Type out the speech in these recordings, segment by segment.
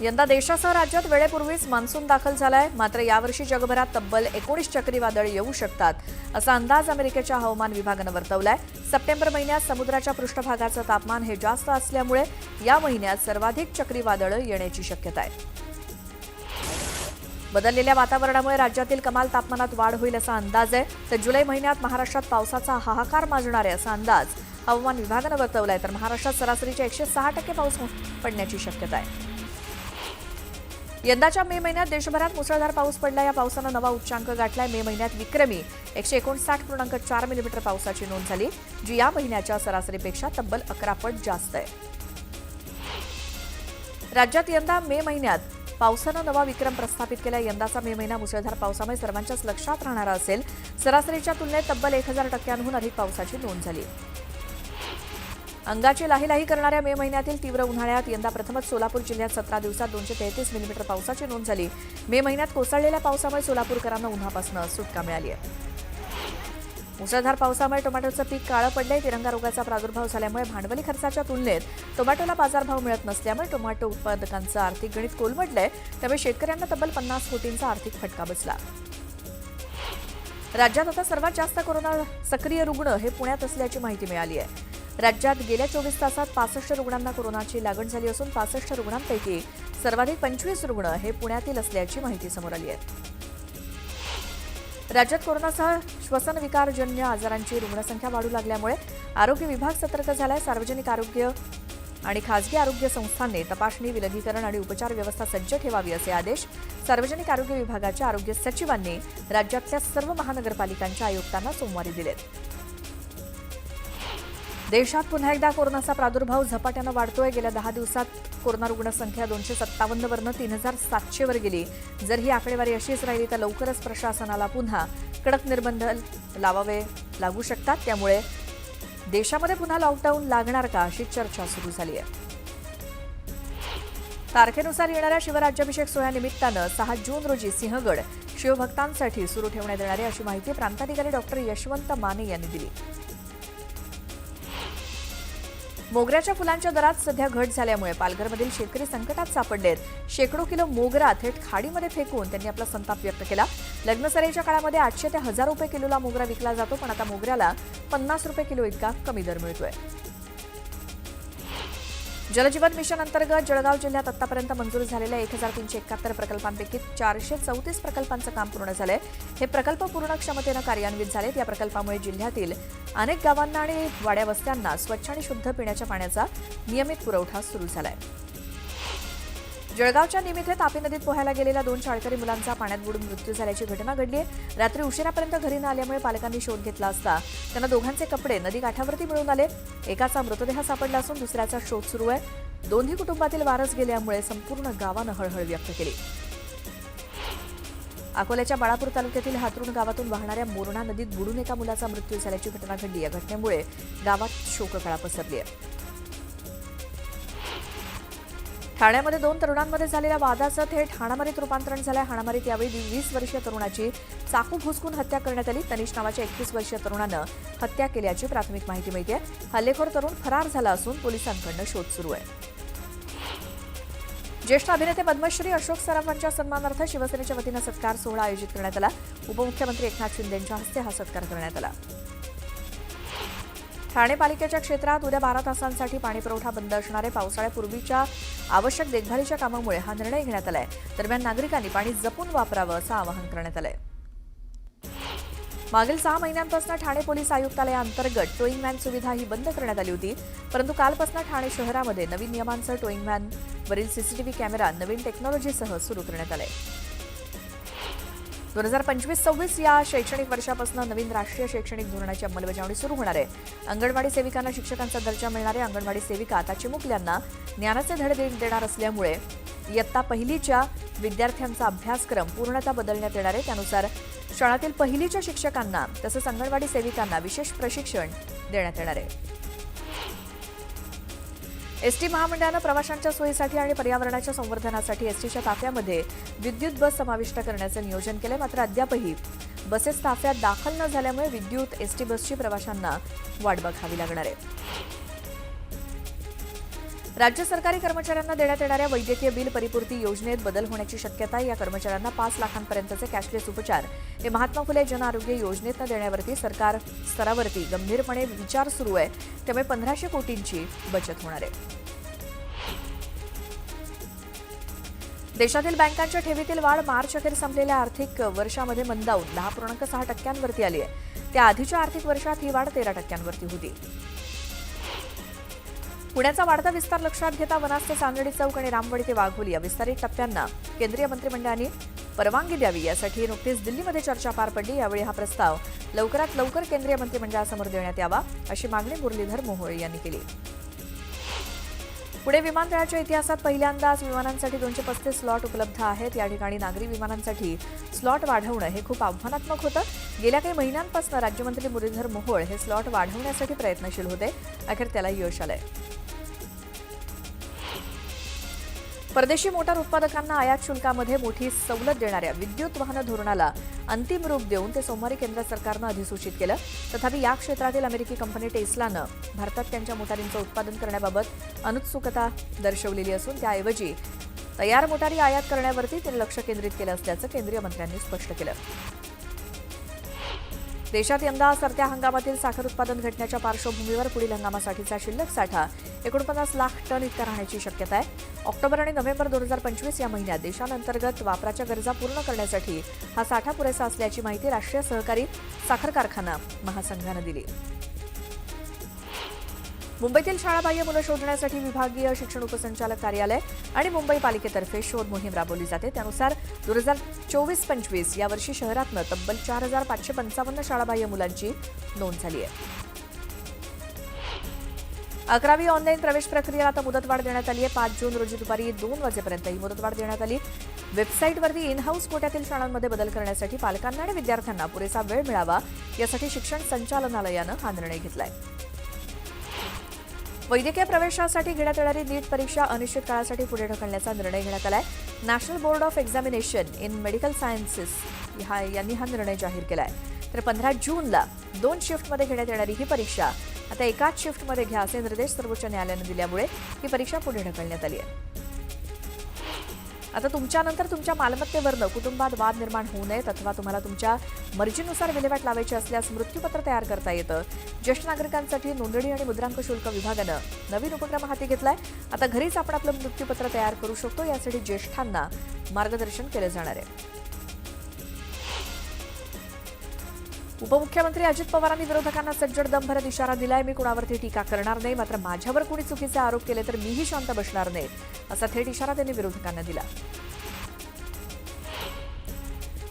यंदा देशासह राज्यात वेळेपूर्वीच मान्सून दाखल झालाय. मात्र यावर्षी जगभरात तब्बल 19 चक्रीवादळ येऊ शकतात असा अंदाज अमेरिकेच्या हवामान विभागानं वर्तवलाय. सप्टेंबर महिन्यात समुद्राच्या पृष्ठभागाचं तापमान हे जास्त असल्यामुळे या महिन्यात सर्वाधिक चक्रीवादळं येण्याची शक्यता आहे. बदललेल्या वातावरणामुळे राज्यातील कमाल तापमानात वाढ होईल असा अंदाज आहे. तर जुलै महिन्यात महाराष्ट्रात पावसाचा हाहाकार माजणार आहे असा अंदाज हवामान विभागानं वर्तवलाय. तर महाराष्ट्रात सरासरीच्या 106% पाऊस पडण्याची शक्यता आहे. यंदाच्या मे महिन्यात देशभरात मुसळधार पाऊस पडला. या पावसानं नवा उच्चांक गाठलाय. मे महिन्यात विक्रमी 159.4 मिलीमीटर पावसाची नोंद झाली, जी या महिन्याच्या सरासरीपेक्षा तब्बल 11 पट जास्त आहे. राज्यात यंदा मे महिन्यात पावसानं नवा विक्रम प्रस्थापित केला. यंदाचा मे महिना मुसळधार पावसामुळे सर्वांच्याच लक्षात राहणारा असेल. सरासरीच्या तुलनेत तब्बल 1000%हून अधिक पावसाची नोंद झाली. अंगाची लाहीलाही करणाऱ्या मे महिन्यातील तीव्र उन्हाळ्यात यंदा प्रथमच सोलापूर जिल्ह्यात 17 दिवसात 233 मिलीमीटर पावसाची नोंद झाली. मे महिन्यात कोसळलेल्या पावसामुळे सोलापूरकरांना उन्हापासून सुटका मिळाली आहे. मुसळधार पावसामुळे टोमॅटोचं पीक काळं पडलंय. तिरंगा रोगाचा प्रादुर्भाव झाल्यामुळे भांडवली खर्चाच्या तुलनेत टोमॅटोला बाजारभाव मिळत नसल्यामुळे टोमॅटो उत्पादकांचं आर्थिक गणित कोलमडलंय. त्यामुळे शेतकऱ्यांना तब्बल 50 कोटींचा आर्थिक फटका बसला. राज्यात आता सर्वात जास्त कोरोना सक्रिय रुग्ण हे पुण्यात असल्याची माहिती मिळाली आहे. राज्यात गेल्या 24 तासात 65 रुग्णांना कोरोनाची लागण झाली असून 65 रुग्णांपैकी सर्वाधिक 25 रुग्ण हे पुण्यातील असल्याची माहिती समोर आली आहे. राज्यात कोरोनासह श्वसनविकारजन्य आजारांची रुग्णसंख्या वाढू लागल्यामुळे आरोग्य विभाग सतर्क झालाय. सार्वजनिक आरोग्य आणि खासगी आरोग्य संस्थांनी तपासणी, विलगीकरण आणि उपचार व्यवस्था सज्ज ठेवावी असे आदेश सार्वजनिक आरोग्य विभागाच्या आरोग्य सचिवांनी राज्यातल्या सर्व महानगरपालिकांच्या आयुक्तांना सोमवारी दिलेत. देशात पुन्हा एकदा कोरोनाचा प्रादुर्भाव झपाट्यानं वाढतोय. गेल्या 10 दिवसात कोरोना रुग्णसंख्या 257 वरनं 3700 वर गेली. जर ही आकडेवारी अशीच राहिली तर लवकरच प्रशासनाला पुन्हा कडक निर्बंध लागू शकतात. त्यामुळे देशामध्ये पुन्हा लॉकडाऊन लागणार का अशी चर्चा सुरू झाली आहे. तारखेनुसार येणाऱ्या शिवराज्याभिषेक सोहळ्यानिमित्तानं 6 जून रोजी सिंहगड शिवभक्तांसाठी सुरू ठेवण्यात येणार आहे अशी माहिती प्रांताधिकारी डॉक्टर यशवंत माने यांनी दिली. मोगऱ्याच्या फुलांच्या दरात सध्या घट झाल्यामुळे पालघरमधील शेतकरी संकटात सापडलेत. शेकडो किलो मोगरा थेट खाडीमध्ये फेकून त्यांनी आपला संताप व्यक्त केला. लग्नसराईच्या काळामध्ये 800 ते 1000 रुपये किलोला मोगरा विकला जातो, पण आता मोगऱ्याला 50 रुपये किलो इतका कमी दर मिळतोय. जलजीवन मिशन अंतर्गत जळगाव जिल्ह्यात आतापर्यंत मंजूर झालेल्या 1371 प्रकल्पांपैकी 434 प्रकल्पांचं काम पूर्ण झालंय. हे प्रकल्प पूर्ण क्षमतेनं कार्यान्वित झालेत. या प्रकल्पामुळे जिल्ह्यातील अनेक गावांना आणि वाड्या वस्त्यांना स्वच्छ आणि शुद्ध पिण्याच्या पाण्याचा नियमित पुरवठा सुरू झालाय. जळगावच्या निमित्त तापी नदीत पोहायला गेलेल्या 2 शाळकरी मुलांचा पाण्यात बुडून मृत्यू झाल्याची घटना घडली आहे. रात्री उशिरापर्यंत घरी न आल्यामुळे पालकांनी शोध घेतला असता त्यांना दोघांचे कपडे नदी काठावरती मिळून आले. एकाचा मृतदेह सापडला असून दुसऱ्याचा शोध सुरू आहे. दोन्ही कुटुंबातील वारस गेल्यामुळे संपूर्ण गावानं हळहळ व्यक्त केली. अकोल्याच्या बाळापूर तालुक्यातील हातरुण गावातून वाहणाऱ्या मोरणा नदीत बुडून एका मुलाचा मृत्यू झाल्याची घटना घडली. या घटनेमुळे गावात शोककळा पसरली आहे. ठाण्यामध्ये 2 तरुणांमध्ये झालेल्या वादाचं थेट हाणामारीत रूपांतरण झालंय. हाणामारीत यावेळी 20 वर्षीय तरुणाची चाकू भुसकून हत्या करण्यात आली. तनिष नावाच्या 31 वर्षीय तरुणानं हत्या केल्याची प्राथमिक माहिती मिळते. हल्लेखोर तरुण फरार झाला असून पोलिसांकडून शोध सुरू आहे. ज्येष्ठ अभिनेते पद्मश्री अशोक सराफांच्या सन्मानार्थ शिवसेनेच्या वतीनं सत्कार सोहळा आयोजित करण्यात आला. उपमुख्यमंत्री एकनाथ शिंदेंच्या हस्ते हा सत्कार करण्यात आला. ठाणे पालिकेच्या क्षेत्रात उद्या 12 तासांसाठी पाणीपुरवठा बंद असणार आहे. पावसाळ्यापूर्वीच्या आवश्यक देखभालीच्या कामामुळे हा निर्णय घेण्यात आलाय. दरम्यान नागरिकांनी पाणी जपून वापरावं असं आवाहन करण्यात आलंय. मागील 6 महिन्यांपासून ठाणे पोलीस आयुक्तालयाअंतर्गत टोईंग व्हॅन सुविधा ही बंद करण्यात आली होती. परंतु कालपासून ठाणे शहरामध्ये नवीन नियमांसह टोईंग व्हॅनवरील सीसीटीव्ही कॅमेरा नवीन टेक्नॉलॉजीसह सुरू करण्यात आले. 2025-26 या शैक्षणिक वर्षापासून नवीन राष्ट्रीय शैक्षणिक धोरणाची अंमलबजावणी सुरू होणार आहे. अंगणवाडी सेविकांना शिक्षकांचा दर्जा मिळणार आहे. अंगणवाडी सेविका आता चिमुकल्यांना ज्ञानाचे धडे देणार असल्यामुळे इयत्ता पहिलीच्या विद्यार्थ्यांचा अभ्यासक्रम पूर्णतः बदलण्यात येणार आहे. त्यानुसार शाळेतील पहिलीच्या शिक्षकांना तसंच अंगणवाडी सेविकांना विशेष प्रशिक्षण देण्यात येणार आहे. एसटी महामंडळानं प्रवाशांच्या सोयीसाठी आणि पर्यावरणाच्या संवर्धनासाठी एसटीच्या ताफ्यामध्ये विद्युत बस समाविष्ट करण्याचं नियोजन केलंय. मात्र अद्यापही बसेस ताफ्यात दाखल न झाल्यामुळे विद्युत एसटी बसची प्रवाशांना वाट बघावी लागणार आहे. राज्य सरकारी कर्मचाऱ्यांना देण्यात येणाऱ्या वैद्यकीय बिल परिपूर्ती योजनेत बदल होण्याची शक्यता आहे. या कर्मचाऱ्यांना 5 लाखांपर्यंतचे कॅशलेस उपचार हे महात्मा फुले जन आरोग्य योजनेतनं देण्यावरती सरकार स्तरावरती गंभीरपणे विचार सुरू आहे. त्यामुळे 1500 कोटींची बचत होणार आहे. देशातील बँकांच्या ठेवीतील वाढ मार्च अखेर संपलेल्या आर्थिक वर्षामध्ये मंदावून 10.6% आली आहे. त्या आधीच्या आर्थिक वर्षात ही वाढ 13% होती. पुण्याचा वाढता विस्तार लक्षात घेता वनाज ते चांदणी चौक आणि रामवाडी ते वाघोली या विस्तारित टप्प्यांना केंद्रीय मंत्रिमंडळाने परवानगी द्यावी यासाठी नुकतीच दिल्लीमध्ये चर्चा पार पडली. यावेळी हा प्रस्ताव लवकरात लवकर केंद्रीय मंत्रिमंडळासमोर देण्यात यावा अशी मागणी मुरलीधर मोहोळ यांनी केली. पुणे विमानतळाच्या इतिहासात पहिल्यांदाच विमानांसाठी 235 स्लॉट उपलब्ध आहेत. या ठिकाणी नागरी विमानांसाठी स्लॉट वाढवणं हे खूप आव्हानात्मक होतं. गेल्या काही महिन्यांपासून राज्यमंत्री मुरलीधर मोहोळ हे स्लॉट वाढवण्यासाठी प्रयत्नशील होते. अखेर त्याला यश आलंय. परदेशी मोटार उत्पादकांना आयात शुल्कामध्ये मोठी सवलत देणाऱ्या विद्युत वाहन धोरणाला अंतिम रूप देऊन ते सोमवारी केंद्र सरकारनं अधिसूचित केलं. तथापि या क्षेत्रातील अमेरिकी कंपनी टेस्लानं भारतात त्यांच्या मोटारींचं उत्पादन करण्याबाबत अनुत्सुकता दर्शवलेली असून त्याऐवजी तयार मोटारी आयात करण्यावरती ते लक्ष केंद्रित केलं असल्याचं केंद्रीय मंत्र्यांनी स्पष्ट केलं. देशात यंदा सरत्या हंगामातील साखर उत्पादन घटण्याच्या पार्श्वभूमीवर पुढील हंगामासाठीचा शिल्लक साठा 49 लाख टन इतका राहण्याची शक्यता आहे. ऑक्टोबर आणि नोव्हेंबर 2025 या महिन्यात देशांतर्गत वापराच्या गरजा पूर्ण करण्यासाठी हा साठा पुरेसा असल्याची माहिती राष्ट्रीय सहकारी साखर कारखाना महासंघानं दिली. मुंबईतील शाळाबाह्य मुलं शोधण्यासाठी विभागीय शिक्षण उपसंचालक कार्यालय आणि मुंबई पालिकेतर्फे शोध मोहीम राबवली जाते. त्यानुसार 2024-25 या वर्षी शहरातनं तब्बल 4555 शाळाबाह्य मुलांची नोंद झाली आहे. 11वी ऑनलाईन प्रवेश प्रक्रियेला आता मुदतवाढ देण्यात आली आहे. 5 जून रोजी दुपारी 2 वाजेपर्यंत ही मुदतवाढ देण्यात आली. वेबसाईटवरती इन हाऊस कोट्यातील शाळांमध्ये बदल करण्यासाठी पालकांना आणि विद्यार्थ्यांना पुरेसा वेळ मिळावा यासाठी शिक्षण संचालनालयानं हा निर्णय घेतलाय. वैद्यकीय प्रवेशासाठी घेण्यात येणारी नीट परीक्षा अनिश्चित काळासाठी पुढे ढकलण्याचा निर्णय घेण्यात आलाय. National board of examination in medical sciences यांनी हा निर्णय जाहीर केलाय. तर 15 जूनला 2 शिफ्टमध्ये घेण्यात येणारी ही परीक्षा आता एकाच शिफ्टमध्ये घ्या असे निर्देश सर्वोच्च न्यायालयानं दिल्यामुळे ही परीक्षा पुढे ढकलण्यात आली आहे. आता तुमच्यानंतर तुमच्या मालमत्तेवरनं कुटुंबात वाद निर्माण होऊ नयेत अथवा तुम्हाला तुमच्या मर्जीनुसार विल्हेवाट लावायची असल्यास मृत्यूपत्र तयार करता येतं. ज्येष्ठ नागरिकांसाठी नोंदणी आणि मुद्रांक शुल्क विभागानं नवीन उपक्रम हाती घेतलाय. आता घरीच आपण आपलं मृत्यूपत्र तयार करू शकतो. यासाठी ज्येष्ठांना मार्गदर्शन केलं जाणार आहे. उपमुख्यमंत्री अजित पवारांनी विरोधकांना सज्जड दमभरत इशारा दिलाय. मी कुणावरती टीका करणार नाही, मात्र माझ्यावर कुणी चुकीचे आरोप केले तर मीही शांत बसणार नाही असा थेट इशारा त्यांनी विरोधकांना दिला.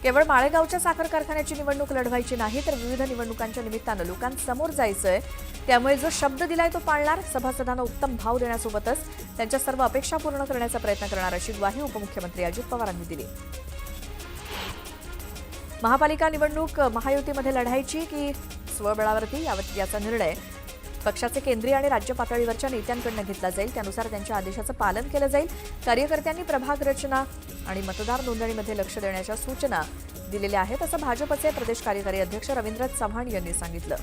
केवळ माळेगावच्या साखर कारखान्याची निवडणूक लढवायची नाही तर विविध निवडणुकांच्या निमित्तानं लोकांसमोर जायचंय. त्यामुळे जो शब्द दिलाय तो पाळणार, सभासदांना उत्तम भाव देण्यासोबतच त्यांच्या सर्व अपेक्षा पूर्ण करण्याचा प्रयत्न करणार अशी ग्वाही उपमुख्यमंत्री अजित पवारांनी दिली. महापालिका निवडणूक महायुतीमध्ये लढायची की स्वबळावरती याचा निर्णय पक्षाचे केंद्रीय आणि राज्य पातळीवरच्या नेत्यांकडून घेतला जाईल. त्यानुसार त्यांच्या आदेशाचं पालन केलं जाईल. कार्यकर्त्यांनी प्रभाग रचना आणि मतदार नोंदणीमध्ये लक्ष देण्याच्या सूचना दिलेल्या आहेत असं भाजपचे प्रदेश कार्यकारी अध्यक्ष रवींद्र चव्हाण यांनी सांगितलं.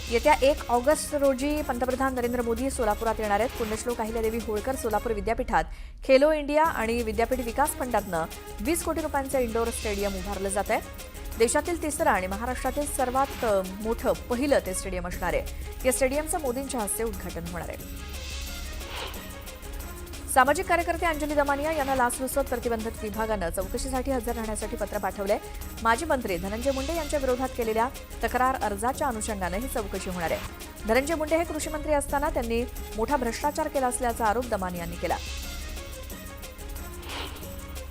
येत्या 1 ऑगस्ट रोजी पंतप्रधान नरेंद्र मोदी सोलापुरात येणार आहेत. पुण्यश्लोक अहिल्यादेवी होळकर सोलापूर विद्यापीठात खेलो इंडिया आणि विद्यापीठ विकास फंडातनं 20 कोटी रुपयांचं इंडोर स्टेडियम उभारलं जात आहे. देशातील तिसरं आणि महाराष्ट्रातील सर्वात मोठं पहिलं ते स्टेडियम असणार आहे. या स्टेडियमचं मोदींच्या हस्ते उद्घाटन होणार आहे. सामाजिक कार्यकर्ते अंजली दमानिया यांना लाचलुचपत प्रतिबंधक विभागानं चौकशीसाठी हजर राहण्यासाठी पत्र पाठवलंय. माजी मंत्री धनंजय मुंडे यांच्या विरोधात केलेल्या तक्रार अर्जाच्या अनुषंगानं ही चौकशी होणार आहे. धनंजय मुंडे हे कृषी मंत्री असताना त्यांनी मोठा भ्रष्टाचार केला असल्याचा आरोप दमानिया यांनी केला.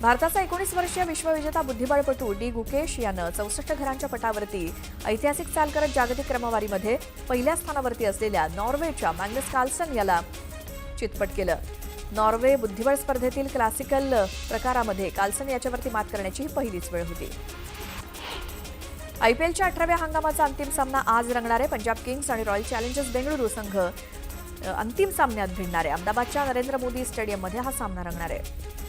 भारताचा 19 वर्षीय विश्वविजेता बुद्धिबळपटू डी गुकेश यानं 64 घरांच्या पटावरती ऐतिहासिक चाल करत जागतिक क्रमवारीमध्ये पहिल्या स्थानावरती असलेल्या नॉर्वेच्या मॅग्नस कार्लसन याला चितपट केलं. नॉर्वे बुद्धिबळ स्पर्धेतील क्लासिकल प्रकारामध्ये कार्लसन याच्यावरती मात करण्याची ही पहिलीच वेळ होती. आयपीएलच्या 18व्या हंगामाचा अंतिम सामना आज रंगणार आहे. पंजाब किंग्स आणि रॉयल चॅलेंजर्स बेंगळुरू संघ अंतिम सामन्यात भिडणार आहे. अहमदाबादच्या नरेंद्र मोदी स्टेडियममध्ये हा सामना रंगणार आहे.